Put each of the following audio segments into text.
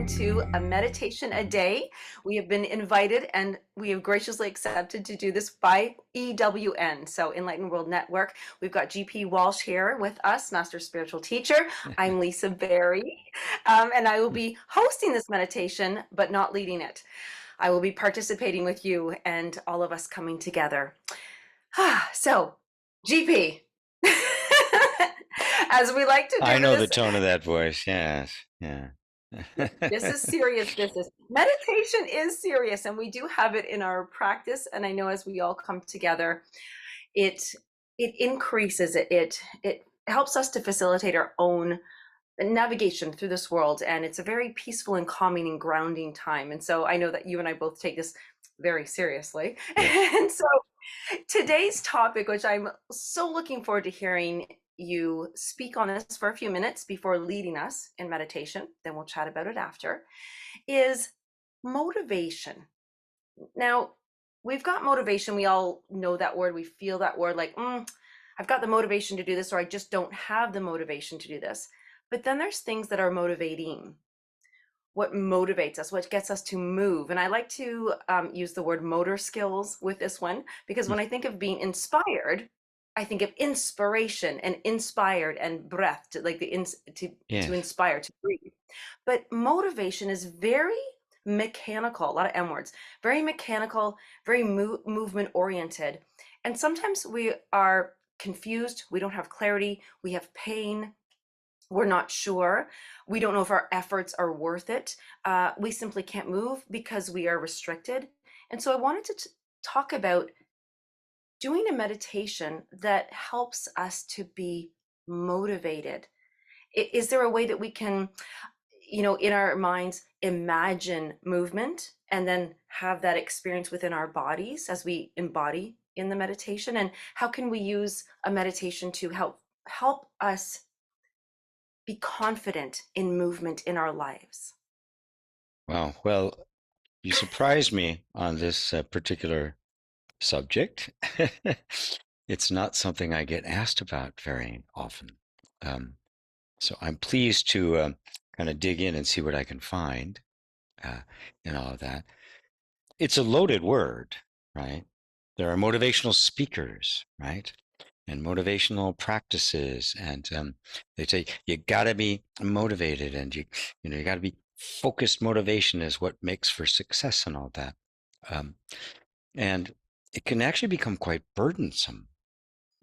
welcome to a meditation a day. We have been invited and we have graciously accepted to do this by EWN, so Enlightened World Network. We've got GP Walsh here with us, Master Spiritual Teacher. I'm Lisa Berry, and I will be hosting this meditation, but not leading it. I will be participating with you and all of us coming together. So, GP, as we like to I do know the this, tone of that voice. Yes. Yeah. this is serious business. Meditation is serious, and we do have it in our practice. And I know as we all come together, it it increases it. It helps us to facilitate our own navigation through this world, and it's a very peaceful and calming and grounding time. And so I know that you and I both take this very seriously. Yes. And so today's topic, which I'm so looking forward to hearing you speak on this for a few minutes before leading us in meditation, then we'll chat about it after, is motivation. Now, we've got motivation. We all know that word. We feel that word like, I've got the motivation to do this, or I just don't have the motivation to do this. But then there's things that are motivating. What motivates us, what gets us to move. And I like to use the word motor skills with this one, because when I think of being inspired, I think of inspiration and inspired and breath, to, like to Yes. inspire, to breathe. But motivation is very mechanical, a lot of M words, very mechanical, very movement oriented. And sometimes we are confused, we don't have clarity, we have pain, we're not sure. We don't know if our efforts are worth it. We simply can't move because we are restricted. And so I wanted to talk about doing a meditation that helps us to be motivated. Is there a way that we can, in our minds, imagine movement and then have that experience within our bodies as we embody in the meditation? And how can we use a meditation to help us be confident in movement in our lives? Wow. Well, you surprised me on this particular subject. It's not something I get asked about very often. Um, so I'm pleased to kind of dig in and see what I can find uh, in all of that. It's a loaded word, right? There are motivational speakers, right? And motivational practices, and they say you got to be motivated, and you got to be focused. Motivation is what makes for success and all that, um, and it can actually become quite burdensome,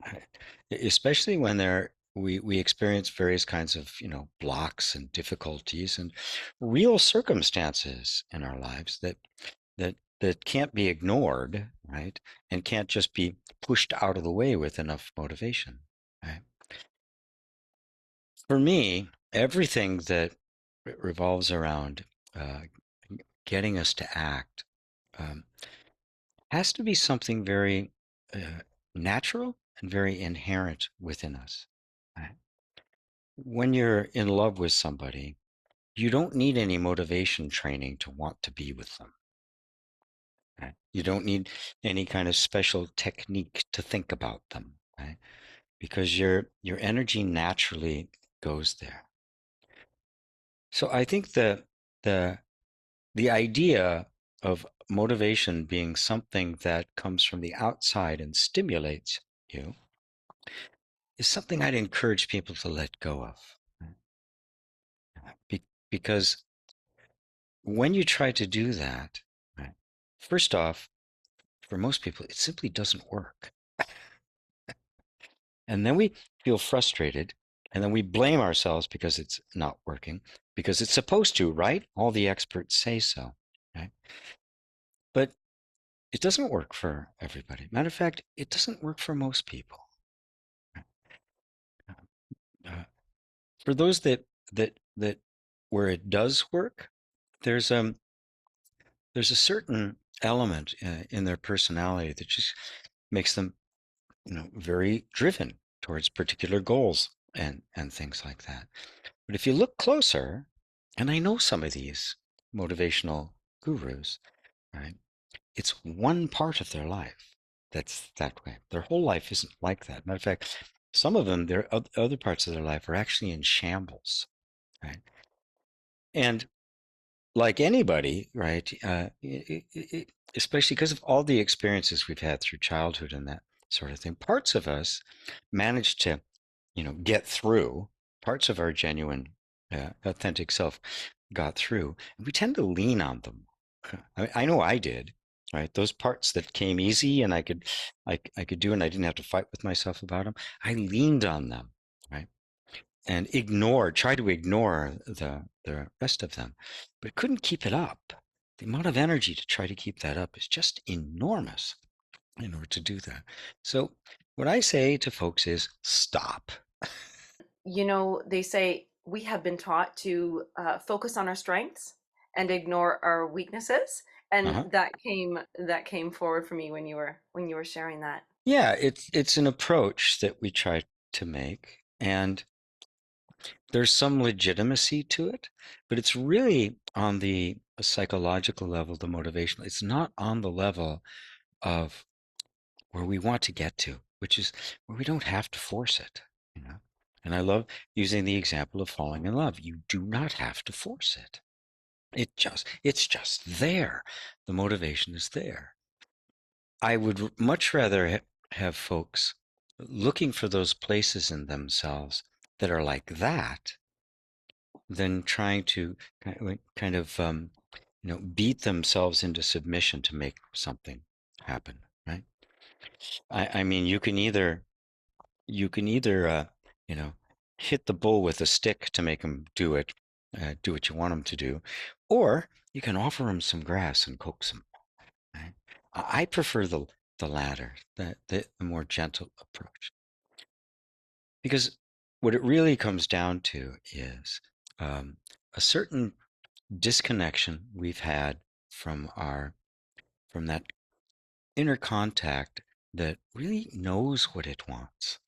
right? Especially when we experience various kinds of blocks and difficulties and real circumstances in our lives that can't be ignored, right? And can't just be pushed out of the way with enough motivation, right? For me, everything that revolves around uh, getting us to act um, has to be something very natural and very inherent within us, right? When you're in love with somebody, you don't need any motivation training to want to be with them. Right? You don't need any kind of special technique to think about them, right? Because your energy naturally goes there. So I think the the idea of motivation being something that comes from the outside and stimulates you is something I'd encourage people to let go of. Right? Because when you try to do that, right, first off, for most people, it simply doesn't work. And then we feel frustrated, and then we blame ourselves because it's not working, because it's supposed to, right? All the experts say so, right? But it doesn't work for everybody. Matter of fact, it doesn't work for most people. Uh, for those that where it does work, there's there's a certain element in their personality that just makes them, very driven towards particular goals and things like that. But if you look closer, and I know some of these motivational gurus, right? It's one part of their life that's that way. Their whole life isn't like that. Matter of fact, some of them, their other parts of their life are actually in shambles, right? And like anybody, right? Especially because of all the experiences we've had through childhood and that sort of thing, parts of us manage to, get through. Parts of our genuine, authentic self got through, and we tend to lean on them. I know I did. Right, those parts that came easy and I could do, and I didn't have to fight with myself about them. I leaned on them, right? And try to ignore the rest of them, but couldn't keep it up. The amount of energy to try to keep that up is just enormous in order to do that. So what I say to folks is stop. They say we have been taught to focus on our strengths and ignore our weaknesses, and Uh-huh. that came forward for me when you were sharing that. Yeah, it's an approach that we try to make, and there's some legitimacy to it, but it's really on the psychological level, the motivational. It's not on the level of where we want to get to, which is where we don't have to force it, you know. And I love using the example of falling in love. You do not have to force it. It's just there. The motivation is there. I would much rather have folks looking for those places in themselves that are like that than trying to kind of beat themselves into submission to make something happen, right? I mean, you can either you know hit the bull with a stick to make him do what you want him to do, or you can offer him some grass and coax him. Right? I prefer the latter, the more gentle approach, because what it really comes down to is a certain disconnection we've had from that inner contact that really knows what it wants,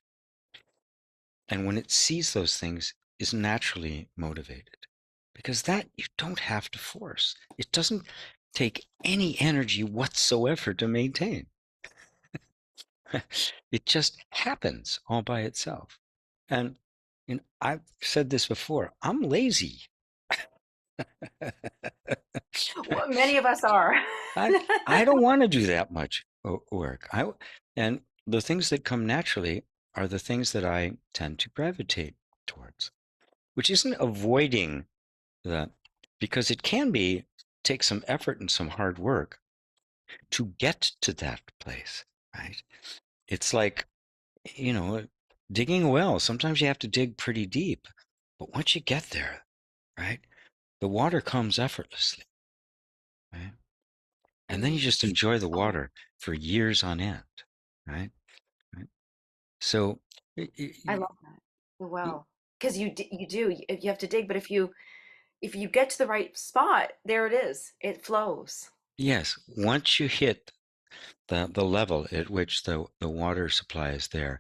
and when it sees those things is naturally motivated, because that you don't have to force. It doesn't take any energy whatsoever to maintain. It just happens all by itself. And I've said this before, I'm lazy. Well, many of us are. I I don't want to do that much work. And the things that come naturally are the things that I tend to gravitate towards, which isn't avoiding the, because it can be take some effort and some hard work to get to that place, right? It's like, you know, digging a well. Sometimes you have to dig pretty deep, but once you get there, right, the water comes effortlessly, right? And then you just Yes. enjoy the Oh, water for years on end, right? Right? So, I love that. Well, because you have to dig, but if you get to the right spot, there it is. It flows. yes, once you hit the level at which the water supply is there,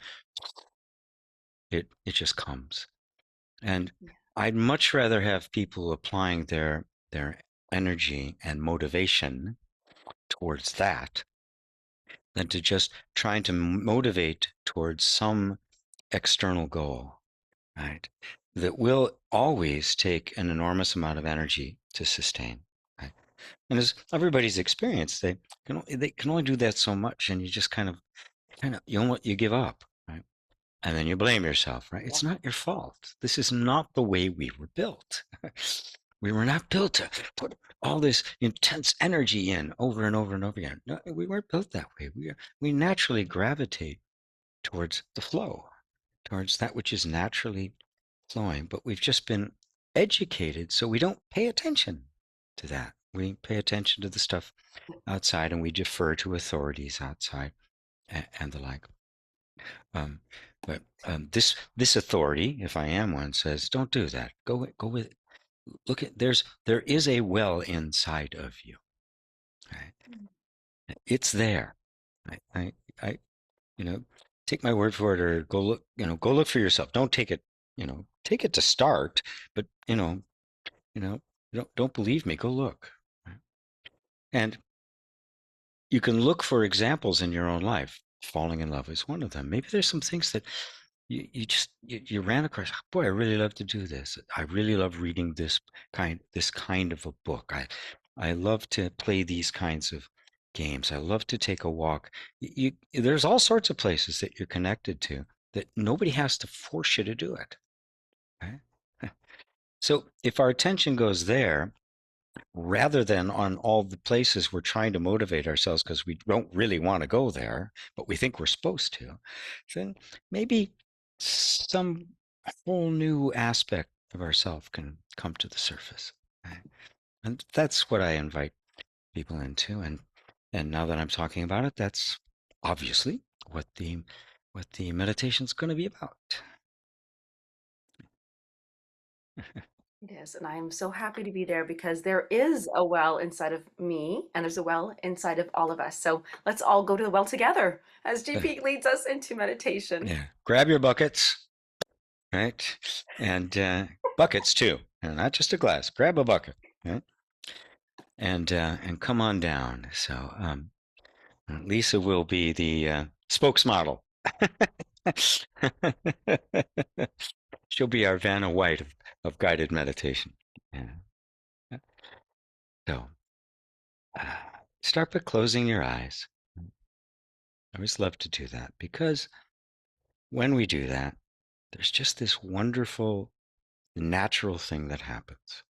it just comes. And Yeah. I'd much rather have people applying their energy and motivation towards that than to just trying to motivate towards some external goal, right? That will always take an enormous amount of energy to sustain, right? And as everybody's experienced, they can only do that so much, and you just you give up, right? And then you blame yourself, right? Yeah. It's not your fault. This is not the way we were built. We were not built to put all this intense energy in over and over and over again. No, we weren't built that way. We naturally gravitate towards the flow, towards that which is naturally flowing. But we've just been educated so we don't pay attention to that. We pay attention to the stuff outside, and we defer to authorities outside and the like. Um, but this authority, if I am one, says don't do that. Go with. Look at there is a well inside of you. Right? It's there. I, I I take my word for it, or go look for yourself. Don't take it. Take it to start, but you know don't believe me. Go look. Right? And you can look for examples in your own life. Falling in love is one of them. Maybe there's some things that you ran across, boy, I really love to do this. I really love reading this kind of a book. I love to play these kinds of games. I love to take a walk. There's all sorts of places that you're connected to that nobody has to force you to do it. Right? So if our attention goes there, rather than on all the places we're trying to motivate ourselves because we don't really want to go there, but we think we're supposed to, then maybe some whole new aspect of ourselves can come to the surface. Right? And that's what I invite people into. And now that I'm talking about it, that's obviously what the meditation's going to be about. It is, and I'm so happy to be there because there is a well inside of me and there's a well inside of all of us. So let's all go to the well together as GP leads us into meditation. Yeah, grab your buckets, right? And buckets too, and not just a glass. Grab a bucket, right? And come on down. So Lisa will be the spokesmodel. She'll be our Vanna White of guided meditation. Yeah. So uh, start by closing your eyes. I always love to do that because when we do that, there's just this wonderful natural thing that happens.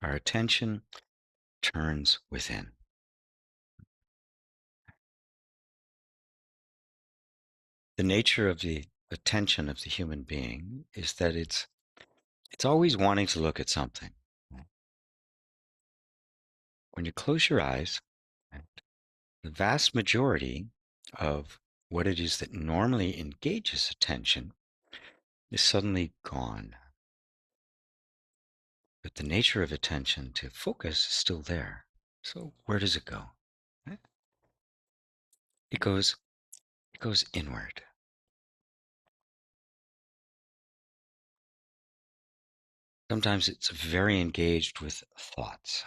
Our attention turns within. The nature of the attention of the human being is that it's always wanting to look at something. When you close your eyes, the vast majority of what it is that normally engages attention is suddenly gone. But the nature of attention to focus is still there. So where does it go? It goes it goes inward. Sometimes it's very engaged with thoughts.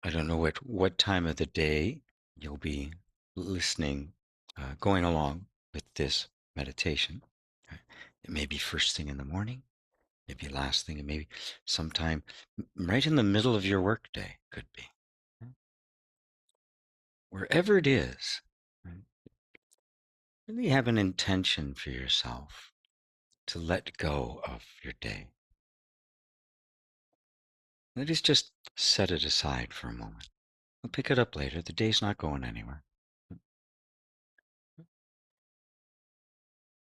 I don't know what time of the day you'll be listening, going along with this meditation. It may be first thing in the morning, maybe last thing, and maybe sometime right in the middle of your workday could be. Wherever it is, right, really have an intention for yourself to let go of your day. That is just set it aside for a moment. We'll pick it up later. The day's not going anywhere.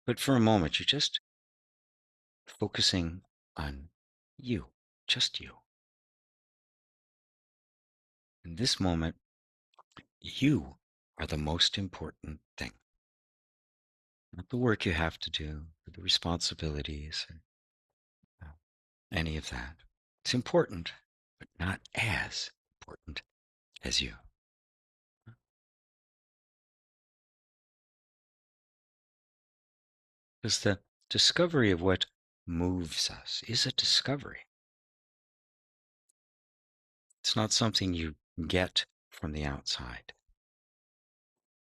But for a moment, you're just focusing on you, just you. In this moment, you are the most important thing. Not the work you have to do, or the responsibilities, or any of that. It's important, but not as important as you. Because the discovery of what moves us is a discovery. It's not something you get from the outside.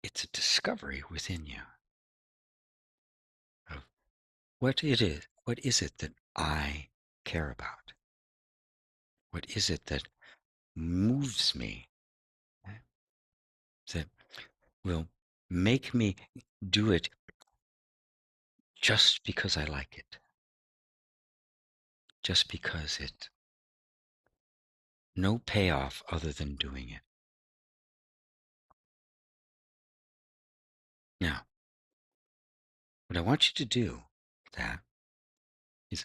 It's a discovery within you of what it is. What is it that I care about? What is it that moves me, that will make me do it just because I like it, just because it no payoff other than doing it. Now, what I want you to do that is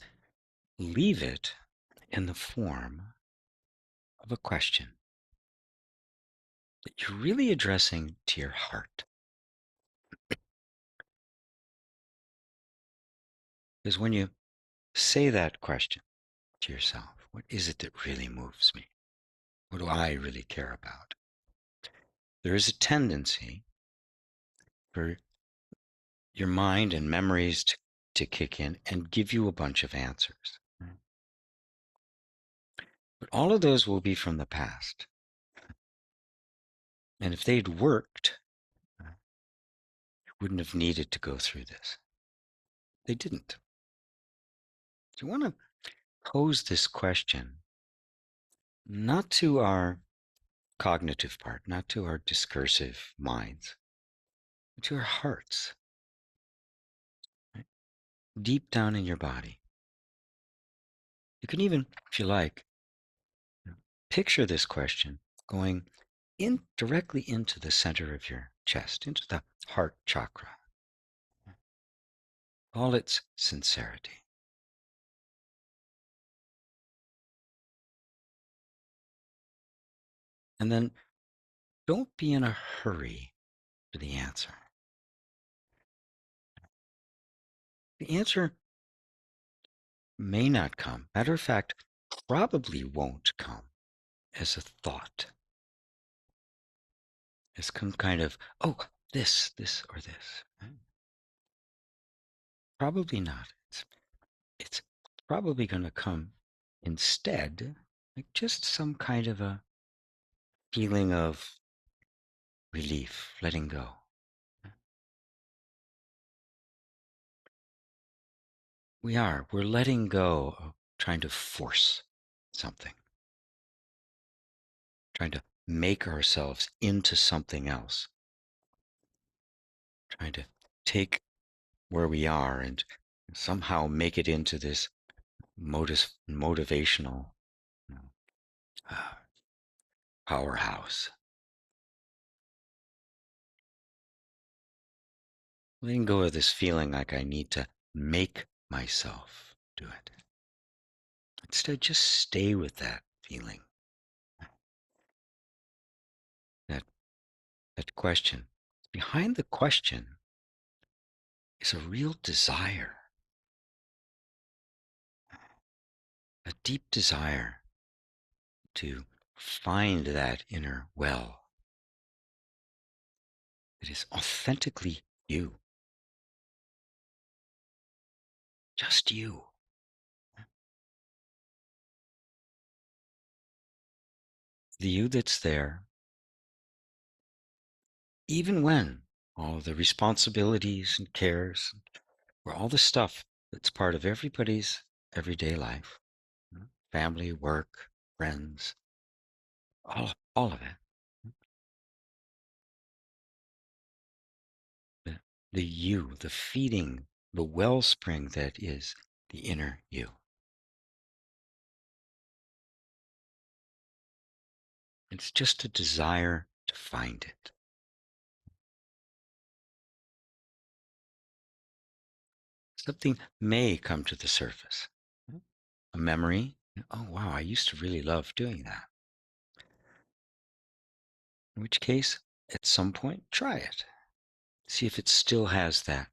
leave it in the form of a question that you're really addressing to your heart. Because when you say that question to yourself, what is it that really moves me? What do I really care about? There is a tendency for your mind and memories to kick in and give you a bunch of answers. Right? But all of those will be from the past. And if they'd worked, wouldn't have needed to go through this. They didn't. So you want to pose this question not to our cognitive part, not to our discursive minds, but to our hearts, right? Deep down in your body. You can even, if you like, picture this question going in directly into the center of your chest, into the heart chakra, all its sincerity. And then don't be in a hurry for the answer. The answer may not come. Matter of fact, probably won't come as a thought, as some kind of, oh, this, or this. Right? Probably not. It's probably going to come instead, like just some kind of a feeling of relief, letting go. We're letting go of trying to force something, trying to make ourselves into something else, trying to take where we are and somehow make it into this motivational, you know, uh, powerhouse. Letting go of this feeling like I need to make myself do it. Instead, just stay with that feeling, that that question. Behind the question is a real desire, a deep desire to find that inner well that is authentically you, just you. The you that's there, even when all the responsibilities and cares, or all the stuff that's part of everybody's everyday life, family, work, friends, all of it. The, the you, the feeding, the wellspring that is the inner you. It's just a desire to find it. Something may come to the surface. A memory. Oh, wow, I used to really love doing that. In which case, at some point, try it. See if it still has that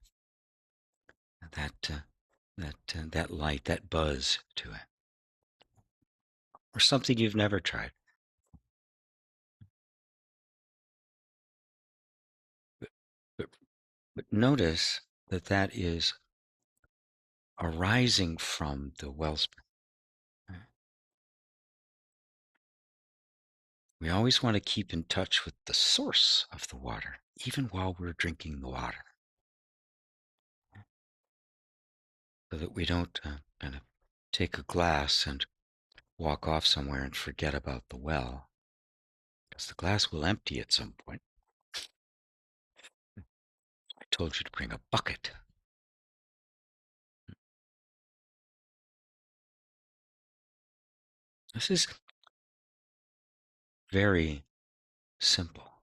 that light, that buzz to it, or something you've never tried. But, but, but notice that that is arising from the wellspring. Right? We always want to keep in touch with the source of the water, even while we're drinking the water, so that we don't kind of take a glass and walk off somewhere and forget about the well, because the glass will empty at some point. I told you to bring a bucket. This is very simple.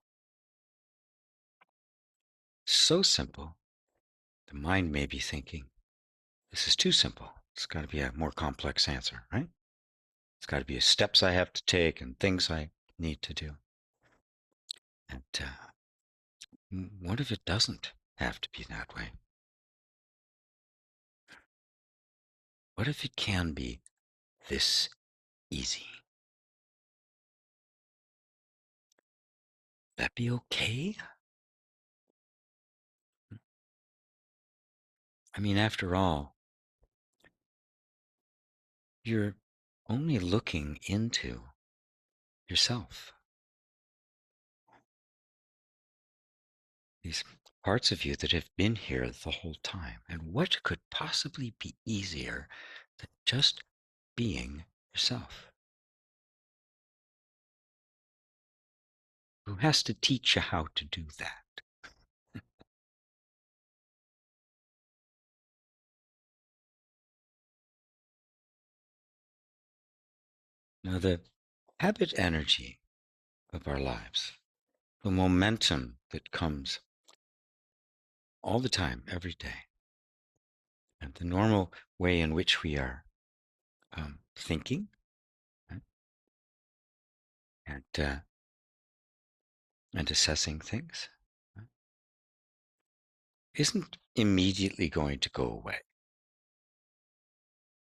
So simple, the mind may be thinking, this is too simple. It's got to be a more complex answer, right? It's got to be steps I have to take and things I need to do. And what if it doesn't have to be that way? What if it can be this easy? That be okay? I mean, after all, you're only looking into yourself. These parts of you that have been here the whole time. And what could possibly be easier than just being yourself? Who has to teach you how to do that? Now, the habit energy of our lives, the momentum that comes all the time, every day, and the normal way in which we are thinking, right, and assessing things, right, isn't immediately going to go away.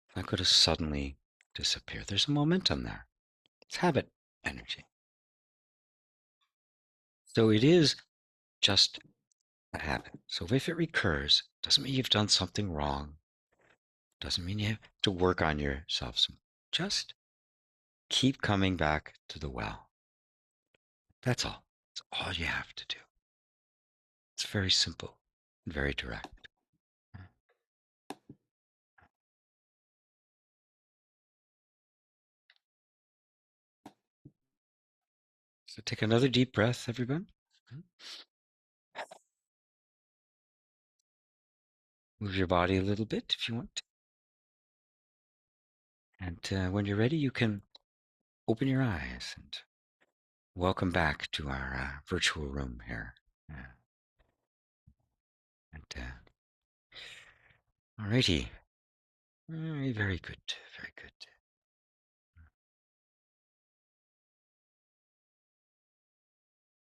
It's not going to suddenly disappear. There's a momentum there. It's habit energy. So it is just a habit. So if it recurs, doesn't mean you've done something wrong. Doesn't mean you have to work on yourself. Just keep coming back to the well. That's all. That's all you have to do. It's very simple and very direct. So take another deep breath, everyone. Move your body a little bit if you want. And when you're ready, you can open your eyes and welcome back to our virtual room here. And alrighty. Very good. Very good.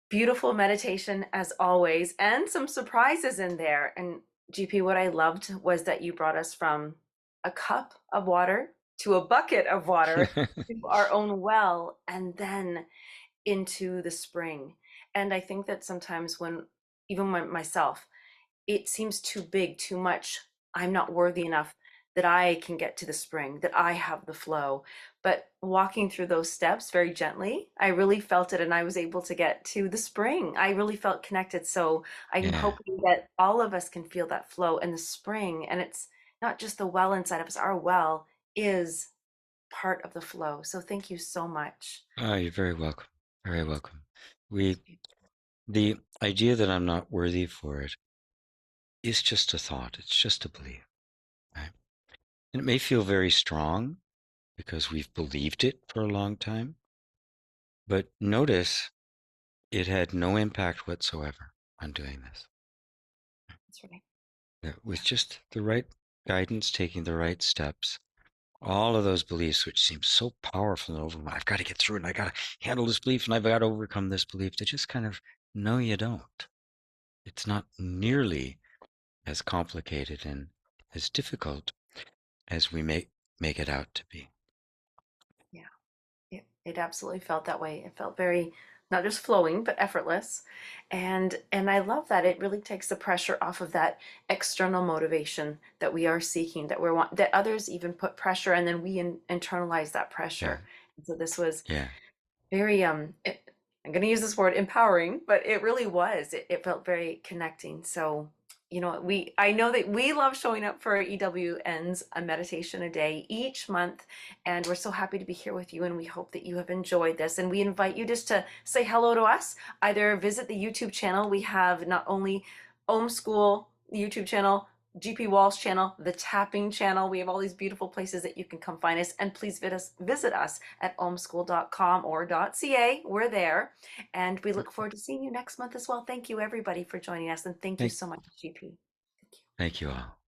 Beautiful meditation as always, and some surprises in there. And GP, what I loved was that you brought us from a cup of water to a bucket of water to our own well, and then into the spring. And I think that sometimes when, even myself, it seems too big, too much. I'm not worthy enough that I can get to the spring, that I have the flow. But walking through those steps very gently, I really felt it and I was able to get to the spring. I really felt connected. So I'm Yeah. hoping that all of us can feel that flow in the spring. And it's not just the well inside of us, our well is part of the flow. So thank you so much. Oh, you're very welcome. Very welcome. The idea that I'm not worthy for it is just a thought. It's just a belief. Right? And it may feel very strong because we've believed it for a long time. But notice it had no impact whatsoever on doing this. That's right. That with just the right guidance, taking the right steps, all of those beliefs, which seem so powerful and overwhelming, I've got to get through it and I got to handle this belief and I've got to overcome this belief, they just kind of, no, you don't. It's not nearly as complicated and as difficult as we make it out to be. Yeah. It absolutely felt that way. It felt very not just flowing, but effortless. And I love that it really takes the pressure off of that external motivation that we are seeking, that we're want that others even put pressure and then we internalize that Yeah. pressure. And so this was Yeah. very I'm going to use this word empowering, but it really was. It felt very connecting. So, I know that we love showing up for EWN's a meditation a day each month, and we're so happy to be here with you. And we hope that you have enjoyed this. And we invite you just to say hello to us. Either visit the YouTube channel. We have not only Om School YouTube channel, GP Walsh channel, the tapping channel. We have all these beautiful places that you can come find us. And please visit us at omschool.com or .ca. We're there. And we look forward to seeing you next month as well. Thank you, everybody, for joining us. And thank you Thank, so much, GP. Thank you. thank you all.